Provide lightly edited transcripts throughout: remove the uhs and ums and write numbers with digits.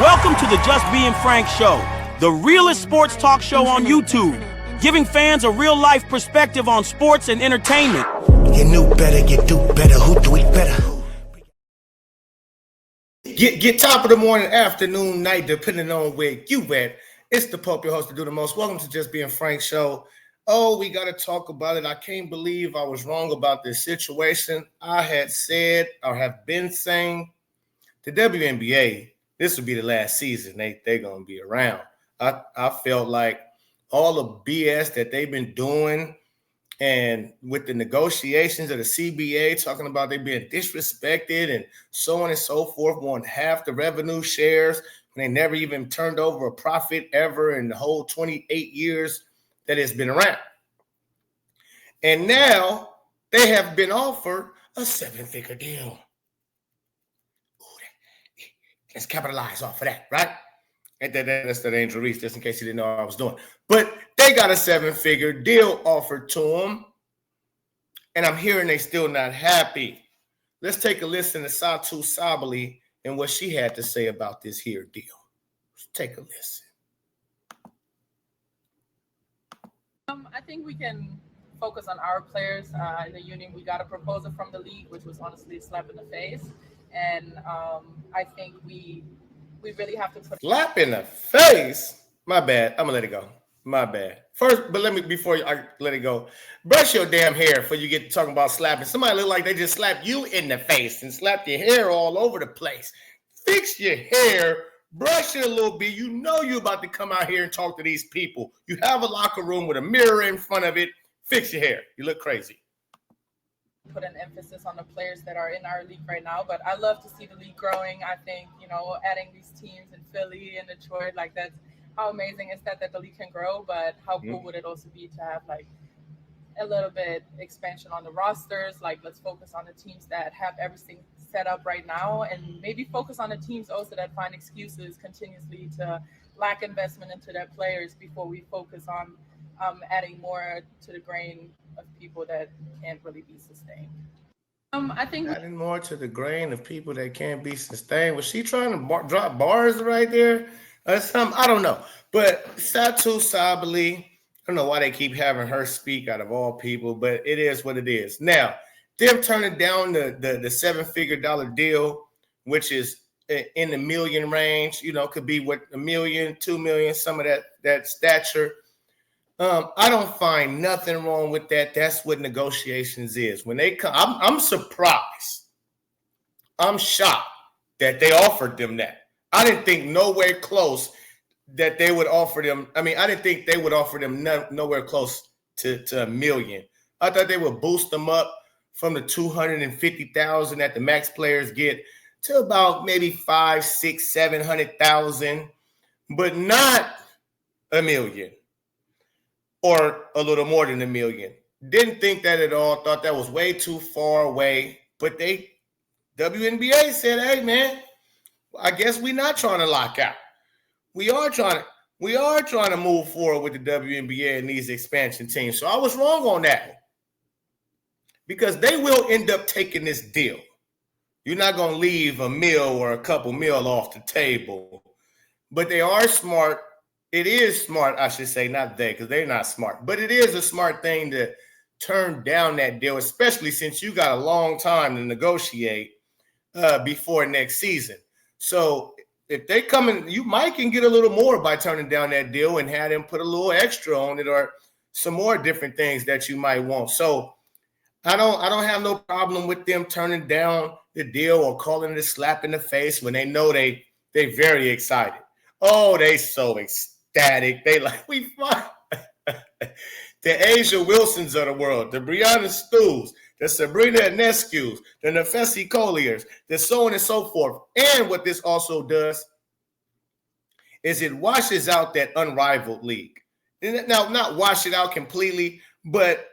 Welcome to the Just Being Frank Show, the realest sports talk show on YouTube, giving fans a real-life perspective on sports and entertainment. You knew better, you do better, who do it better? Get top of the morning, afternoon, night, depending on where you at. It's the Pope, your host to do the most. Welcome to Just Being Frank Show. Oh, we got to talk about it. I can't believe I was wrong about this situation. I had said or have been saying the WNBA, this would be the last season they're going to be around. I felt like all the BS that they've been doing and with the negotiations of the CBA talking about they being disrespected and so on and so forth, wanting half the revenue shares when they never even turned over a profit ever in the whole 28 years that it's been around. And now they have been offered a 7-figure deal. Let's capitalize off of that, right? That's that Angel Reese, just in case you didn't know what I was doing. But they got a 7-figure deal offered to them, and I'm hearing they still not happy. Let's take a listen to Satou Sabally and what she had to say about this here deal. Let's take a listen. I think we can focus on our players in the union. We got a proposal from the league, which was honestly a slap in the face. And I think we really have to put slap in the face. My bad. I'm gonna let it go. My bad. First, but before I let it go, brush your damn hair before you get talking about slapping. Somebody look like they just slapped you in the face and slapped your hair all over the place. Fix your hair, brush it a little bit. You know you're about to come out here and talk to these people. You have a locker room with a mirror in front of it. Fix your hair. You look crazy. Put an emphasis on the players that are in our league right now, but I love to see the league growing. I think, adding these teams in Philly and Detroit, like that's how amazing is that the league can grow, but how cool would it also be to have like a little bit expansion on the rosters? Like, let's focus on the teams that have everything set up right now and maybe focus on the teams also that find excuses continuously to lack investment into their players before we focus on adding more to the grain of people that can't really be sustained. I think adding more to the grain of people that can't be sustained. Was she trying to drop bars right there? I don't know. But Satou Sabally, I don't know why they keep having her speak out of all people, but it is what it is. Now, them turning down the 7-figure dollar deal, which is in the million range, could be what, $1 million, $2 million, some of that stature. I don't find nothing wrong with that. That's what negotiations is. When they come, I'm surprised. I'm shocked that they offered them that. I didn't think nowhere close that they would offer them. I mean, I didn't think they would offer them nowhere close to $1 million. I thought they would boost them up from the $250,000 that the max players get to about maybe 500,000, 600,000, 700,000, but not $1 million. Or a little more than $1 million. Didn't think that at all. Thought that was way too far away. But WNBA said, hey, man, I guess we're not trying to lock out. We are trying to move forward with the WNBA and these expansion teams. So I was wrong on that. Because they will end up taking this deal. You're not going to leave $1 million or a couple mil off the table. But they are smart. It is smart, I should say, not they, because they're not smart. But it is a smart thing to turn down that deal, especially since you got a long time to negotiate before next season. So if they come in, you might can get a little more by turning down that deal and have them put a little extra on it or some more different things that you might want. So I don't have no problem with them turning down the deal or calling it a slap in the face when they know they're very excited. Oh, they so ecstatic. They like, we fine. The Asia Wilsons of the world, the Brianna Stews, the Sabrina Ionescu's, the Nefesi Colliers, the so on and so forth. And what this also does is it washes out that unrivaled league. Now, not wash it out completely, but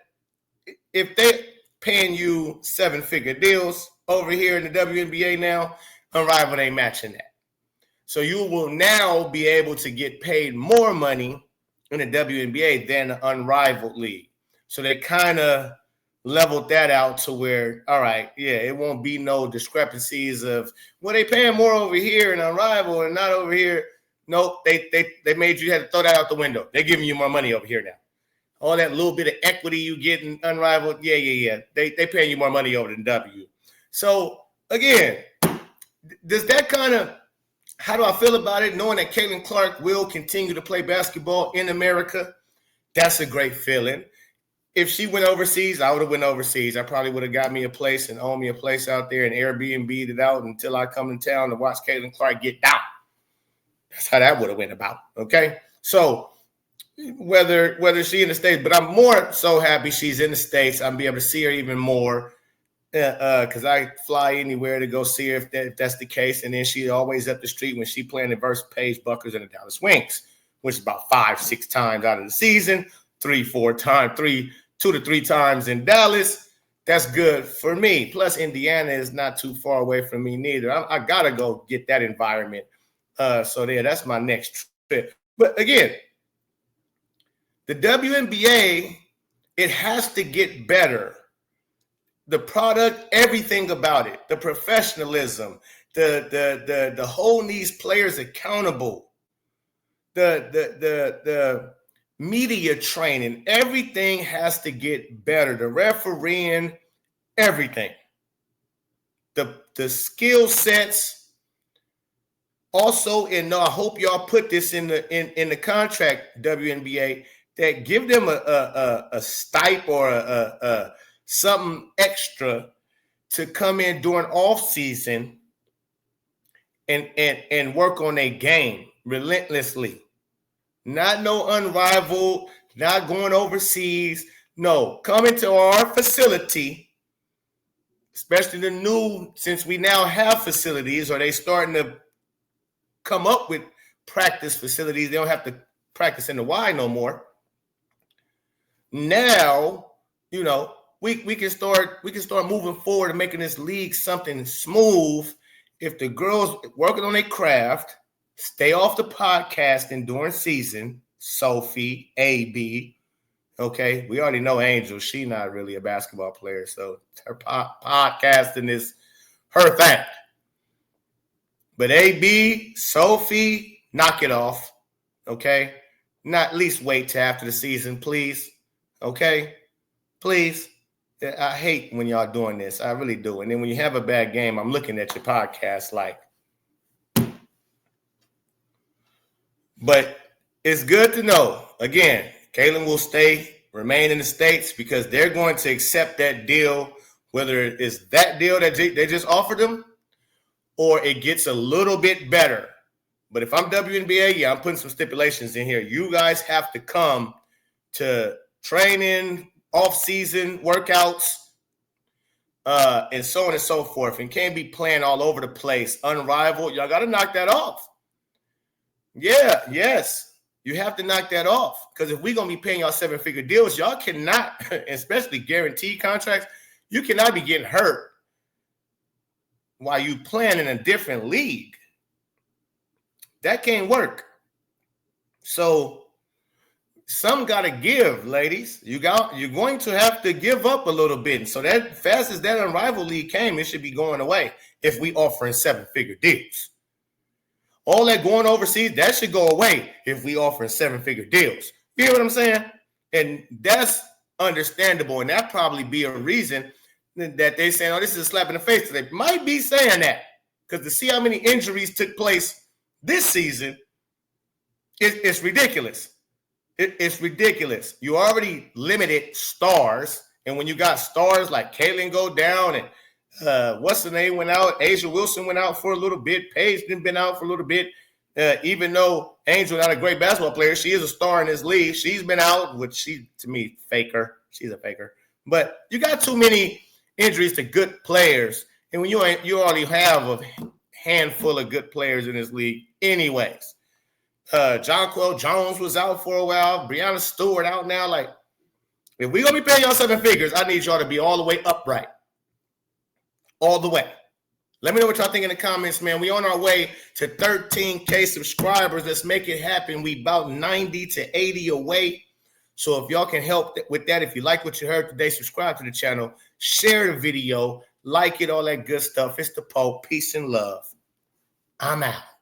if they're paying you 7-figure deals over here in the WNBA now, Unrivaled ain't matching that. So you will now be able to get paid more money in the WNBA than the Unrivaled league. So they kind of leveled that out to where, all right, yeah, it won't be no discrepancies of, well, they paying more over here in Unrivaled and not over here. Nope, they made you have to throw that out the window. They're giving you more money over here now. All that little bit of equity you get in Unrivaled, yeah. They paying you more money over than W. So, again, does that kind of, how do I feel about it, knowing that Caitlin Clark will continue to play basketball in America? That's a great feeling. If she went overseas, I would have went overseas. I probably would have got me a place and owned me a place out there and Airbnb'd it out until I come in town to watch Caitlin Clark get down. That's how that would have went about, okay? So whether she in the States, but I'm more so happy she's in the States. I'm be able to see her even more because I fly anywhere to go see her if that's the case. And then she's always up the street when she playing versus Paige Buckers and the Dallas Wings, which is about 5-6 times out of the season, 2 to 3 times in Dallas. That's good for me. Plus, Indiana is not too far away from me neither. I got to go get that environment. So that's my next trip. But again, the WNBA, it has to get better. The product, everything about it, the professionalism, the holding these players accountable, the media training, everything has to get better. The refereeing, everything. The skill sets. Also, and I hope y'all put this in the contract, WNBA, that give them a stipe or a something extra to come in during off season and work on a game relentlessly. Not no Unrivaled, not going overseas. No, come into our facility, especially the new, since we now have facilities, or they starting to come up with practice facilities. They don't have to practice in the Y no more. Now, we can start moving forward and making this league something smooth. If the girls working on their craft, stay off the podcasting during season. Sophie, AB, okay. We already know Angel. She's not really a basketball player, so her podcasting is her thing. But AB, Sophie, knock it off, okay? Not at least wait till after the season, please, okay? Please. I hate when y'all doing this. I really do. And then when you have a bad game, I'm looking at your podcast like. But it's good to know. Again, Kaylin will remain in the States because they're going to accept that deal, whether it's that deal that they just offered them or it gets a little bit better. But if I'm WNBA, I'm putting some stipulations in here. You guys have to come to training, off-season workouts, and so on and so forth, and can't be playing all over the place. Unrivaled, y'all got to knock that off. Yes, you have to knock that off, because if we're going to be paying y'all 7-figure deals, y'all cannot, especially guaranteed contracts, you cannot be getting hurt while you playing in a different league. That can't work. So some got to give, ladies. You're going to have to give up a little bit. And so that fast as that Unrivaled league came, it should be going away if we offering 7-figure deals. All that going overseas, that should go away if we offering 7-figure deals. You hear what I'm saying? And that's understandable. And that probably be a reason that they saying, oh, this is a slap in the face. They might be saying that because to see how many injuries took place this season, it's ridiculous. It's ridiculous. You already limited stars. And when you got stars like Kaylin go down and what's the name went out, Asia Wilson went out for a little bit. Paige didn't been out for a little bit. Even though Angel not a great basketball player, she is a star in this league. She's been out, which she, to me, faker. She's a faker. But you got too many injuries to good players. And when you already have a handful of good players in this league anyways. Jonquel Jones was out for a while. Breanna Stewart out now. Like, if we're going to be paying y'all 7 figures, I need y'all to be all the way upright. All the way. Let me know what y'all think in the comments, man. We on our way to 13K subscribers. Let's make it happen. We about 90 to 80 away. So if y'all can help with that, if you like what you heard today, subscribe to the channel, share the video, like it, all that good stuff. It's the Pope. Peace and love. I'm out.